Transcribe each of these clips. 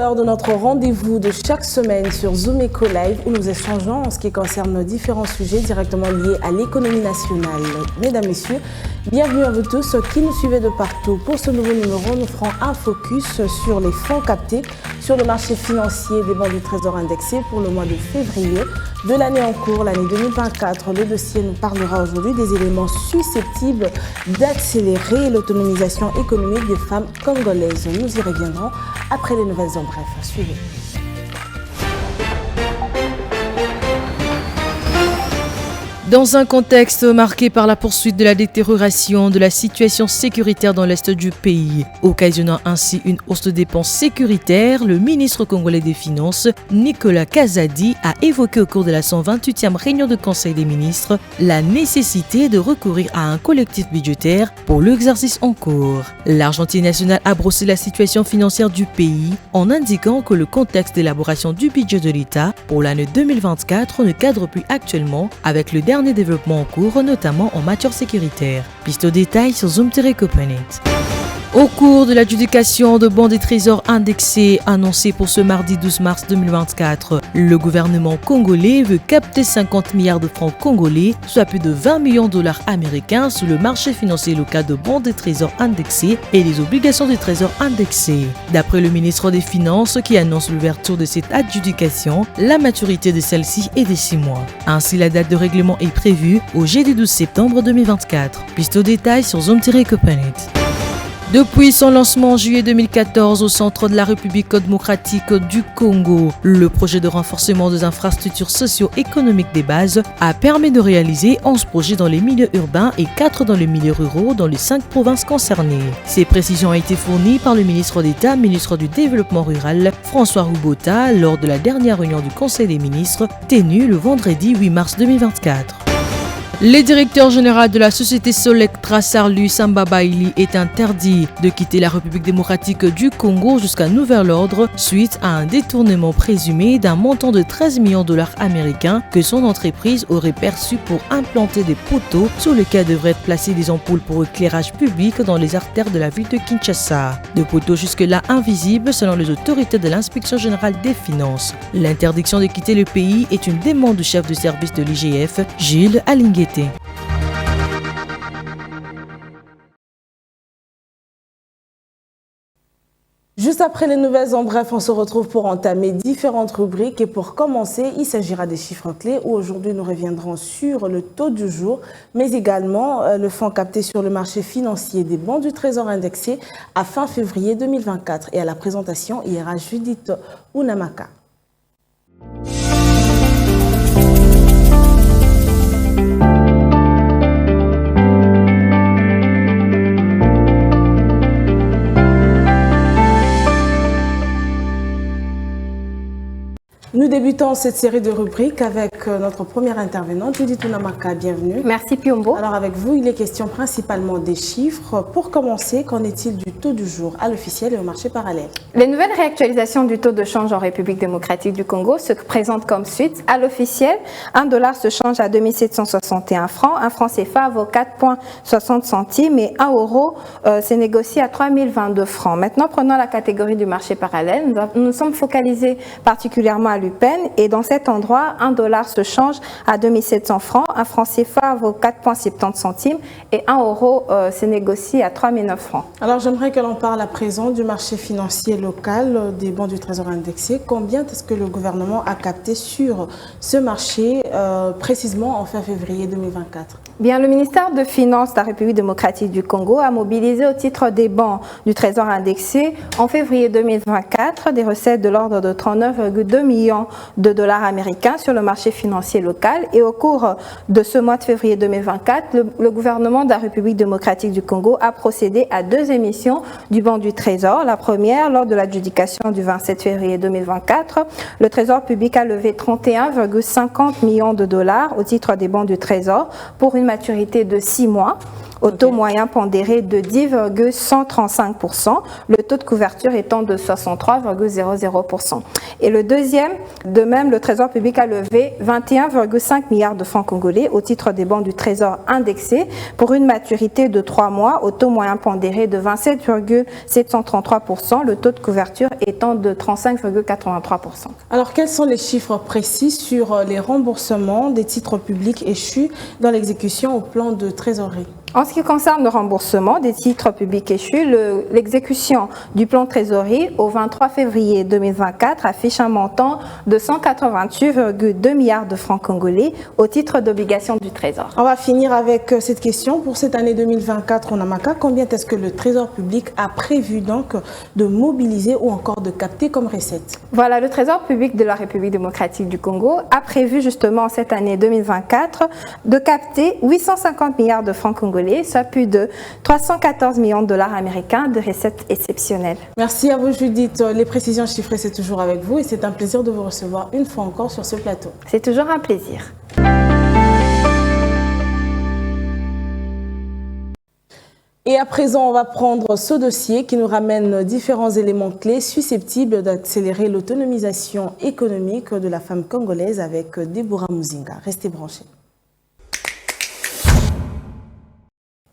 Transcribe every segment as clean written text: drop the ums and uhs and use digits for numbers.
l'heure de notre rendez-vous de chaque semaine sur Zoom Eco Live où nous échangeons en ce qui concerne nos différents sujets directement liés à l'économie nationale. Mesdames, Messieurs, bienvenue à vous tous qui nous suivez de partout. Pour ce nouveau numéro, nous ferons un focus sur les fonds captés sur le marché financier des bons du Trésor indexés pour le mois de février de l'année en cours, l'année 2024. Le dossier nous parlera aujourd'hui des éléments susceptibles d'accélérer l'autonomisation économique des femmes congolaises. Nous y reviendrons après les nouvelles en bref. Suivez. Dans un contexte marqué par la poursuite de la détérioration de la situation sécuritaire dans l'est du pays, occasionnant ainsi une hausse de dépenses sécuritaires, le ministre congolais des Finances, Nicolas Kazadi, a évoqué au cours de la 128e réunion de Conseil des ministres la nécessité de recourir à un collectif budgétaire pour l'exercice en cours. L'Argentine nationale a brossé la situation financière du pays en indiquant que le contexte d'élaboration du budget de l'État pour l'année 2024 ne cadre plus actuellement avec le dernier développement en cours, notamment en matière sécuritaire. Piste au détail sur Zoom-Copenhague. Au cours de l'adjudication de bons des trésors indexés annoncés pour ce mardi 12 mars 2024, le gouvernement congolais veut capter 50 milliards de francs congolais, soit plus de 20 millions de dollars américains sur le marché financier local de bons des trésors indexés et les obligations des trésors indexés. D'après le ministre des Finances qui annonce l'ouverture de cette adjudication, la maturité de celle-ci est de 6 mois. Ainsi, la date de règlement est prévue au jeudi 12 septembre 2024. Piste au détail sur Zoom-Copenhague. Depuis son lancement en juillet 2014 au centre de la République démocratique du Congo, le projet de renforcement des infrastructures socio-économiques des bases a permis de réaliser 11 projets dans les milieux urbains et 4 dans les milieux ruraux dans les 5 provinces concernées. Ces précisions ont été fournies par le ministre d'État, ministre du Développement rural, François Rubota, lors de la dernière réunion du Conseil des ministres tenue le vendredi 8 mars 2024. Le directeur général de la société Solectra, Sarlu Sambabaili, est interdit de quitter la République démocratique du Congo jusqu'à nouvel ordre suite à un détournement présumé d'un montant de 13 millions de dollars américains que son entreprise aurait perçu pour implanter des poteaux sur lesquels devraient être placées des ampoules pour éclairage public dans les artères de la ville de Kinshasa. Des poteaux jusque-là invisibles selon les autorités de l'Inspection générale des finances. L'interdiction de quitter le pays est une demande du chef de service de l'IGF, Gilles Alinguete. Juste après les nouvelles en bref, on se retrouve pour entamer différentes rubriques et pour commencer, il s'agira des chiffres clés où aujourd'hui nous reviendrons sur le taux du jour, mais également le fonds capté sur le marché financier des bons du Trésor indexés à fin février 2024. Et à la présentation, il y aura Judith Unamaka. Nous débutons cette série de rubriques avec notre première intervenante, Judith Unamaka. Bienvenue. Merci Piombo. Alors avec vous, il est question principalement des chiffres. Pour commencer, qu'en est-il du taux du jour à l'officiel et au marché parallèle? Les nouvelles réactualisations du taux de change en République démocratique du Congo se présentent comme suite. À l'officiel, 1 dollar se change à 2761 francs, un franc CFA vaut 4,60 centimes et 1 euro s'est négocié à 3022 francs. Maintenant, prenons la catégorie du marché parallèle. Nous sommes focalisés particulièrement à l'UPEN et dans cet endroit, 1 dollar se change à 2700 francs, un franc CFA vaut 4,70 centimes et 1 euro s'est négocié à 3009 francs. Alors j'aimerais que l'on parle à présent du marché financier local des bons du Trésor indexés. Combien est-ce que le gouvernement a capté sur ce marché précisément en fin février 2024? Bien, le ministère de Finances de la République démocratique du Congo a mobilisé au titre des bons du Trésor indexé en février 2024 des recettes de l'ordre de 39,2 millions de dollars américains sur le marché financier local. Et au cours de ce mois de février 2024, le gouvernement de la République démocratique du Congo a procédé à 2 émissions du bon du Trésor. La première, lors de l'adjudication du 27 février 2024, le Trésor public a levé 31,50 millions de dollars au titre des bons du Trésor pour une maturité de 6 mois. au taux moyen pondéré de 10,135%, le taux de couverture étant de 63,00%. Et le deuxième, de même, le Trésor public a levé 21,5 milliards de francs congolais au titre des bons du Trésor indexés pour une maturité de 3 mois au taux moyen pondéré de 27,733%, le taux de couverture étant de 35,83%. Alors, quels sont les chiffres précis sur les remboursements des titres publics échus dans l'exécution au plan de trésorerie? En ce qui concerne le remboursement des titres publics échus, l'exécution du plan de trésorerie au 23 février 2024 affiche un montant de 188,2 milliards de francs congolais au titre d'obligations du Trésor. On va finir avec cette question. Pour cette année 2024 en Amaka, combien est-ce que le Trésor public a prévu donc de mobiliser ou encore de capter comme recette? Voilà, le Trésor public de la République démocratique du Congo a prévu justement cette année 2024 de capter 850 milliards de francs congolais, soit plus de 314 millions de dollars américains de recettes exceptionnelles. Merci à vous Judith. Les précisions chiffrées, c'est toujours avec vous et c'est un plaisir de vous recevoir une fois encore sur ce plateau. C'est toujours un plaisir. Et à présent, on va prendre ce dossier qui nous ramène différents éléments clés susceptibles d'accélérer l'autonomisation économique de la femme congolaise avec Deborah Muzinga. Restez branchés.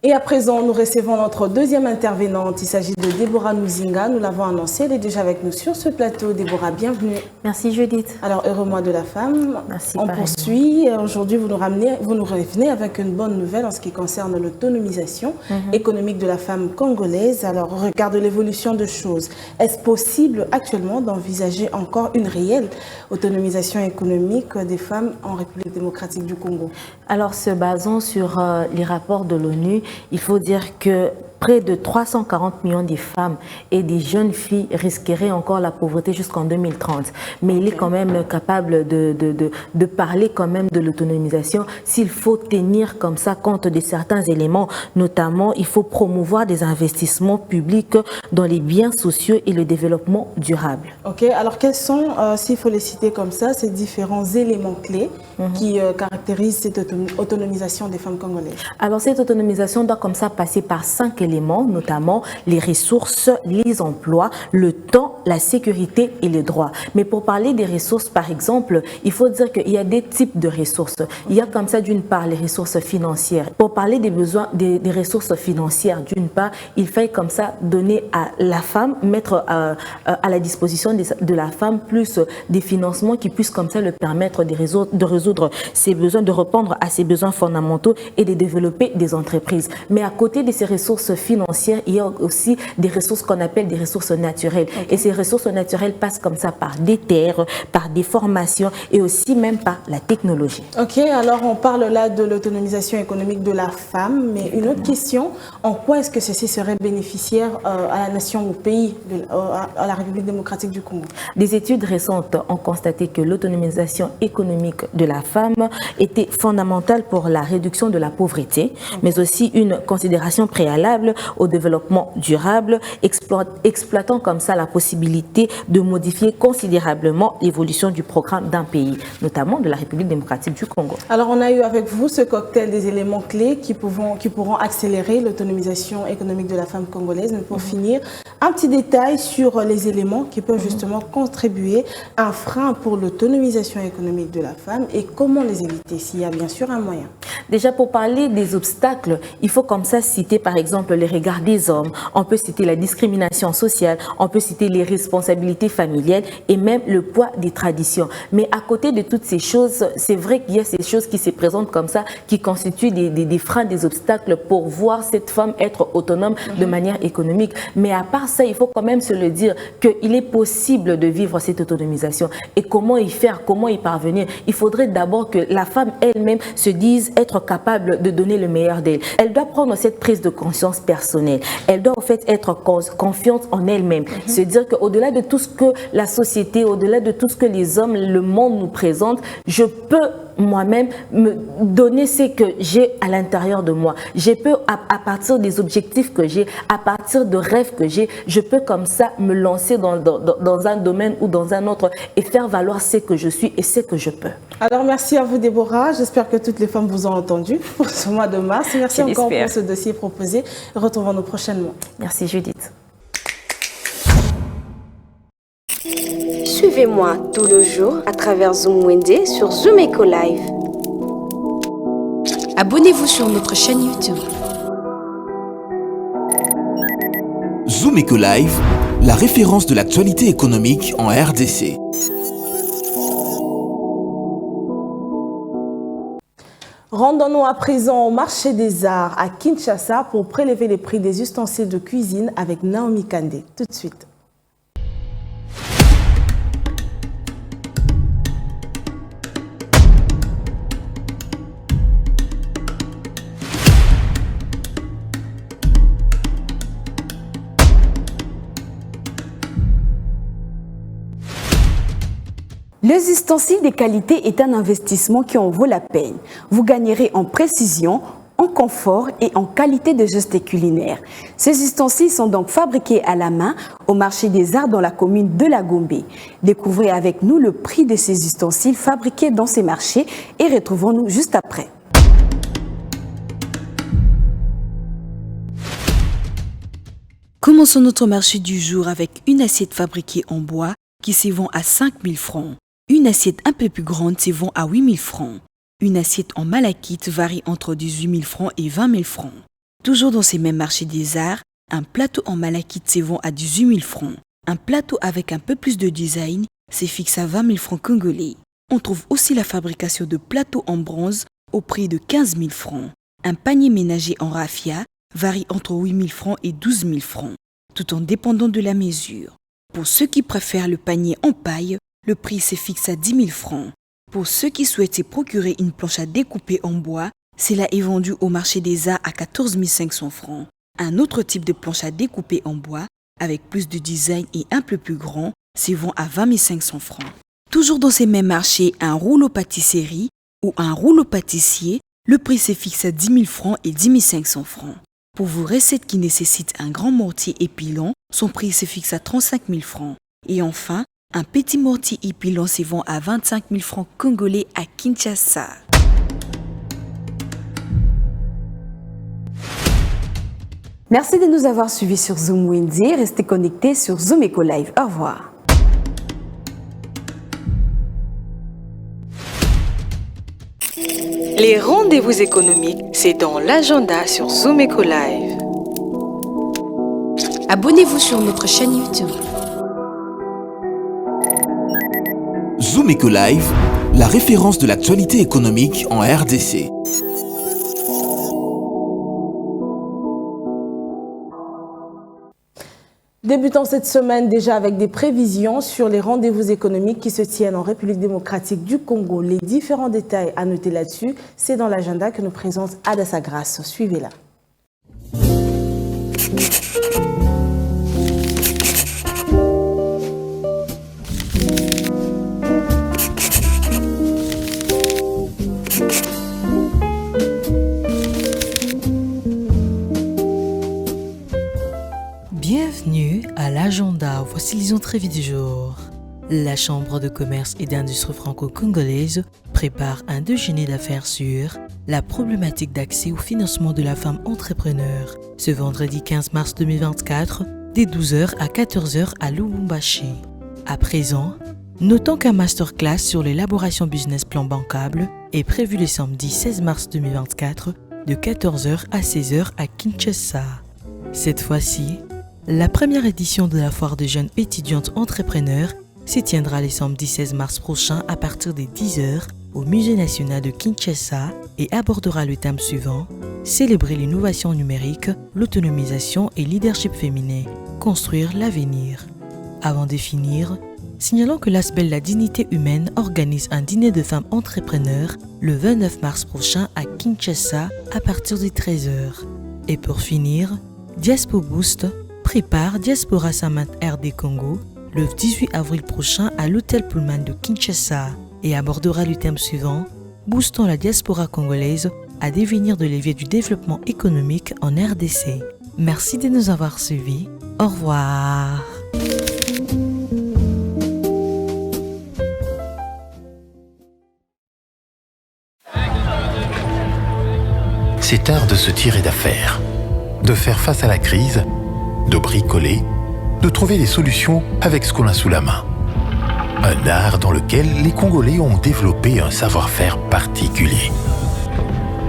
Et à présent, nous recevons notre deuxième intervenante. Il s'agit de Deborah Muzinga. Nous l'avons annoncé, elle est déjà avec nous sur ce plateau. Deborah, bienvenue. Merci Judith. Alors, heureux mois de la femme. Merci. On poursuit. Aujourd'hui, vous nous revenez avec une bonne nouvelle en ce qui concerne l'autonomisation économique de la femme congolaise. Alors, au regard de l'évolution de choses, est-ce possible actuellement d'envisager encore une réelle autonomisation économique des femmes en République démocratique du Congo? Alors, se basant sur les rapports de l'ONU, il faut dire que près de 340 millions de femmes et des jeunes filles risqueraient encore la pauvreté jusqu'en 2030. Mais il est quand même capable de parler quand même de l'autonomisation s'il faut tenir comme ça compte de certains éléments. Notamment, il faut promouvoir des investissements publics dans les biens sociaux et le développement durable. Ok, alors quels sont, s'il faut les citer comme ça, ces différents éléments clés qui caractérisent cette autonomisation des femmes congolaises? Alors cette autonomisation doit comme ça passer par 5 éléments, notamment les ressources, les emplois, le temps, la sécurité et les droits. Mais pour parler des ressources, par exemple, il faut dire qu'il y a des types de ressources. Il y a comme ça d'une part les ressources financières. Pour parler des besoins des ressources financières, d'une part, il fait comme ça donner à la femme, mettre à la disposition de la femme plus des financements qui puissent comme ça le permettre de résoudre ses besoins, de répondre à ses besoins fondamentaux et de développer des entreprises. Mais à côté de ces ressources financières, il y a aussi des ressources qu'on appelle des ressources naturelles. Et ces ressources naturelles passent comme ça par des terres, par des formations et aussi même par la technologie. Ok, alors on parle là de l'autonomisation économique de la femme, mais une autre question, en quoi est-ce que ceci serait bénéficiaire à la nation, au pays, à la République démocratique du Congo? Des études récentes ont constaté que l'autonomisation économique de la femme était fondamentale pour la réduction de la pauvreté, mais aussi une considération préalable au développement durable, exploitant comme ça la possibilité de modifier considérablement l'évolution du programme d'un pays, notamment de la République démocratique du Congo. Alors on a eu avec vous ce cocktail des éléments clés qui pourront accélérer l'autonomisation économique de la femme congolaise. Mais pour finir, un petit détail sur les éléments qui peuvent justement contribuer à un frein pour l'autonomisation économique de la femme et comment les éviter s'il y a bien sûr un moyen. Déjà pour parler des obstacles, il faut comme ça citer par exemple les regards des hommes, on peut citer la discrimination sociale, on peut citer les responsabilités familiales et même le poids des traditions. Mais à côté de toutes ces choses, c'est vrai qu'il y a ces choses qui se présentent comme ça, qui constituent des freins, des obstacles pour voir cette femme être autonome de manière économique. Mais à part ça, il faut quand même se le dire qu'il est possible de vivre cette autonomisation. Et comment y faire, comment y parvenir? Il faudrait d'abord que la femme elle-même se dise être capable de donner le meilleur d'elle. Elle doit prendre cette prise de conscience personnelle. Elle doit en fait être confiante en elle-même. Se dire qu'au-delà de tout ce que la société, au-delà de tout ce que les hommes, le monde nous présente, je peux moi-même me donner ce que j'ai à l'intérieur de moi. Je peux, à partir des objectifs que j'ai, à partir de rêves que j'ai, je peux comme ça me lancer dans un domaine ou dans un autre et faire valoir ce que je suis et ce que je peux. Alors, merci à vous, Déborah. J'espère que toutes les femmes vous ont entendu pour ce mois de mars. Merci encore pour ce dossier proposé. Retrouvons-nous prochainement. Merci, Judith. Suivez-moi tout le jour à travers Zoom Wednesday sur Zoom Eco Live. Abonnez-vous sur notre chaîne YouTube. Zoom Eco Live, la référence de l'actualité économique en RDC. Rendons-nous à présent au marché des arts à Kinshasa pour prélever les prix des ustensiles de cuisine avec Naomi Kandé. Tout de suite. Les ustensiles de qualité est un investissement qui en vaut la peine. Vous gagnerez en précision, en confort et en qualité de gestes culinaires. Ces ustensiles sont donc fabriqués à la main au marché des arts dans la commune de la Gombe. Découvrez avec nous le prix de ces ustensiles fabriqués dans ces marchés et retrouvons-nous juste après. Commençons notre marché du jour avec une assiette fabriquée en bois qui se vend à 5 000 francs. Une assiette un peu plus grande se vend à 8 000 francs. Une assiette en malachite varie entre 18 000 francs et 20 000 francs. Toujours dans ces mêmes marchés des arts, un plateau en malachite se vend à 18 000 francs. Un plateau avec un peu plus de design se fixe à 20 000 francs congolais. On trouve aussi la fabrication de plateaux en bronze au prix de 15 000 francs. Un panier ménager en raffia varie entre 8 000 francs et 12 000 francs, tout en dépendant de la mesure. Pour ceux qui préfèrent le panier en paille, le prix se fixe à 10 000 francs. Pour ceux qui souhaitent se procurer une planche à découper en bois, cela est vendu au marché des arts à 14 500 francs. Un autre type de planche à découper en bois, avec plus de design et un peu plus grand, se vend à 20 500 francs. Toujours dans ces mêmes marchés, un rouleau pâtisserie ou un rouleau pâtissier, le prix se fixe à 10 000 francs et 10 500 francs. Pour vos recettes qui nécessitent un grand mortier épilant, son prix se fixe à 35 000 francs. Et enfin, un petit mortier épilant se vend à 25 000 francs congolais à Kinshasa. Merci de nous avoir suivis sur Zoom Wednesday. Restez connectés sur Zoom Eco Live. Au revoir. Les rendez-vous économiques, c'est dans l'agenda sur Zoom Eco Live. Abonnez-vous sur notre chaîne YouTube. Zoom Eco Live, la référence de l'actualité économique en RDC. Débutons cette semaine déjà avec des prévisions sur les rendez-vous économiques qui se tiennent en République démocratique du Congo. Les différents détails à noter là-dessus, c'est dans l'agenda que nous présente Adassa Grasse. Suivez-la. Bienvenue à l'agenda. Voici les entrées du jour. La Chambre de commerce et d'industrie franco-congolaise prépare un déjeuner d'affaires sur la problématique d'accès au financement de la femme entrepreneur ce vendredi 15 mars 2024 dès 12h à 14h à Lubumbashi. À présent, notons qu'un masterclass sur l'élaboration business plan bancable est prévu le samedi 16 mars 2024 de 14h à 16h à Kinshasa. Cette fois-ci, la première édition de la foire de jeunes étudiantes entrepreneurs se tiendra le samedi 16 mars prochain à partir des 10h au Musée national de Kinshasa et abordera le thème suivant « Célébrer l'innovation numérique, l'autonomisation et leadership féminin, construire l'avenir ». Avant de finir, signalons que l'Asbel La Dignité Humaine organise un dîner de femmes entrepreneurs le 29 mars prochain à Kinshasa à partir de 13h. Et pour finir, Diaspo Boost prépare Diaspora Summit RD Congo le 18 avril prochain à l'hôtel Pullman de Kinshasa et abordera le thème suivant boostant la diaspora congolaise à devenir de levier du développement économique en RDC. Merci de nous avoir suivis. Au revoir. C'est art de se tirer d'affaire, de faire face à la crise, de bricoler, de trouver des solutions avec ce qu'on a sous la main. Un art dans lequel les Congolais ont développé un savoir-faire particulier.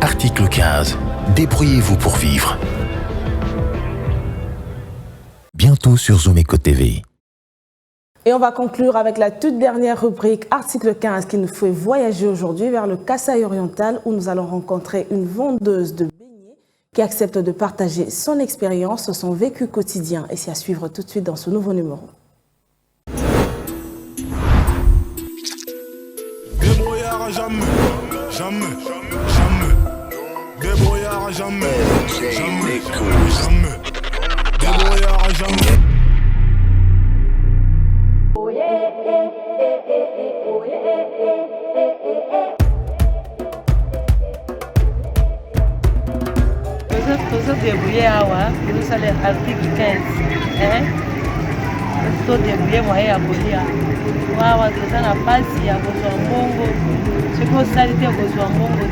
Article 15. Débrouillez-vous pour vivre. Bientôt sur Zomeco TV. Et on va conclure avec la toute dernière rubrique, article 15, qui nous fait voyager aujourd'hui vers le Kasaï oriental où nous allons rencontrer une vendeuse de beignets qui accepte de partager son expérience, son vécu quotidien. Et c'est à suivre tout de suite dans ce nouveau numéro. Débrouillard jamais, jamais, jamais. Débrouillard jamais, jamais, jamais. Débrouillard jamais. Nous débrouillés à nous allons l'article 15. Nous débrouillés moyen à Bolia. Wawa nous allons passer à Boswambongo. C'est quoi ça l'idée Boswambongo?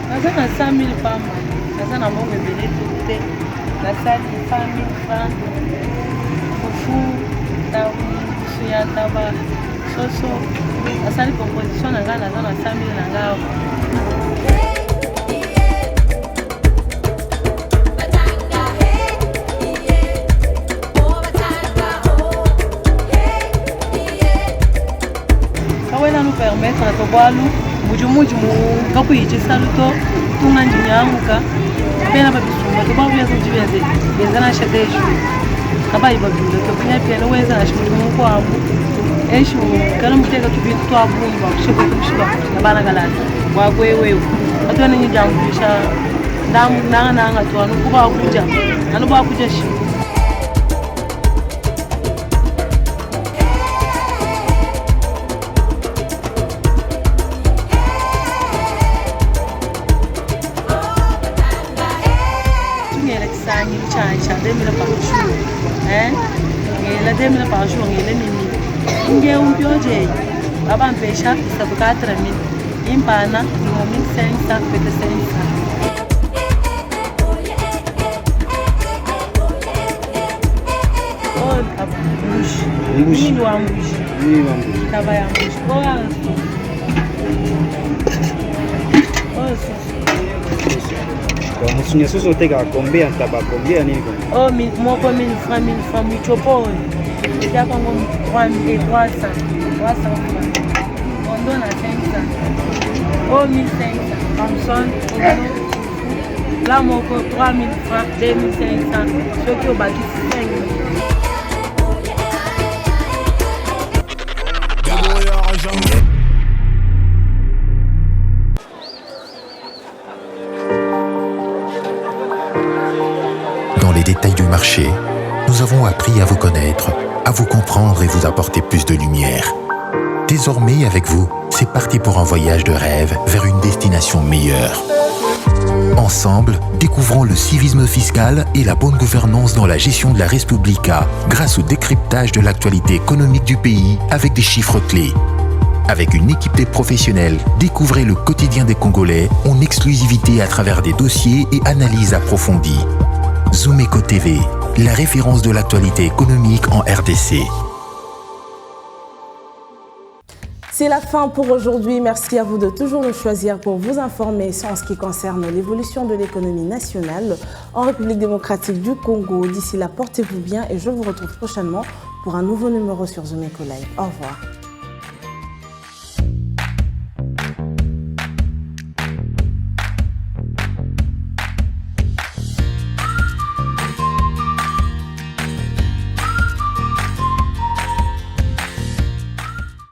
Nous avons 100 000 femmes. Nous avons un bébé tout le temps. Nous avons 100 000 francs. Foufou, Suya, Taba. Soso, asali proposition na nga naza na 100 000 na nga. Kawela nous permettre na tokwalu muju kakuyitisa luto tunga njinyamuka pena babisumba tobabuya kujibenze yenzana shadeju kabayi babule tokunya pena wenza na shimu kwamu. Enshi kana muteka tubintu twabumba kushaka kushika nabana galati wagwewe atwana nyijangusha ndamu nanga twanu kuba kuja anu ba kuja shi tunyele kisanyi chacha demira pa jour ngela demira pa jour ngela nini inge umpioje abampesha isabu 4000 impana 1500 pete 500 Nini wa mbushi? Nini wa mbushi? Taba ya mbushi. Oya. Kwa musunya soso teka combien taba combien nini kwa? Oh, moko 1000 francs michopo. Dia kwa 3300. 300 francs. On donne à 500. Oh, 1500. Samson. Là, moko 3000 francs, 2500. Ceux qui ont battu 5000. Dans les détails du marché, nous avons appris à vous connaître, à vous comprendre et vous apporter plus de lumière. Désormais, avec vous, c'est parti pour un voyage de rêve vers une destination meilleure. Ensemble, découvrons le civisme fiscal et la bonne gouvernance dans la gestion de la Res Publica grâce au décryptage de l'actualité économique du pays avec des chiffres clés. Avec une équipe de professionnels, découvrez le quotidien des Congolais en exclusivité à travers des dossiers et analyses approfondies. Zomeco TV, la référence de l'actualité économique en RDC. C'est la fin pour aujourd'hui. Merci à vous de toujours nous choisir pour vous informer en ce qui concerne l'évolution de l'économie nationale en République démocratique du Congo. D'ici là, portez-vous bien et je vous retrouve prochainement pour un nouveau numéro sur Zomeco Live. Au revoir.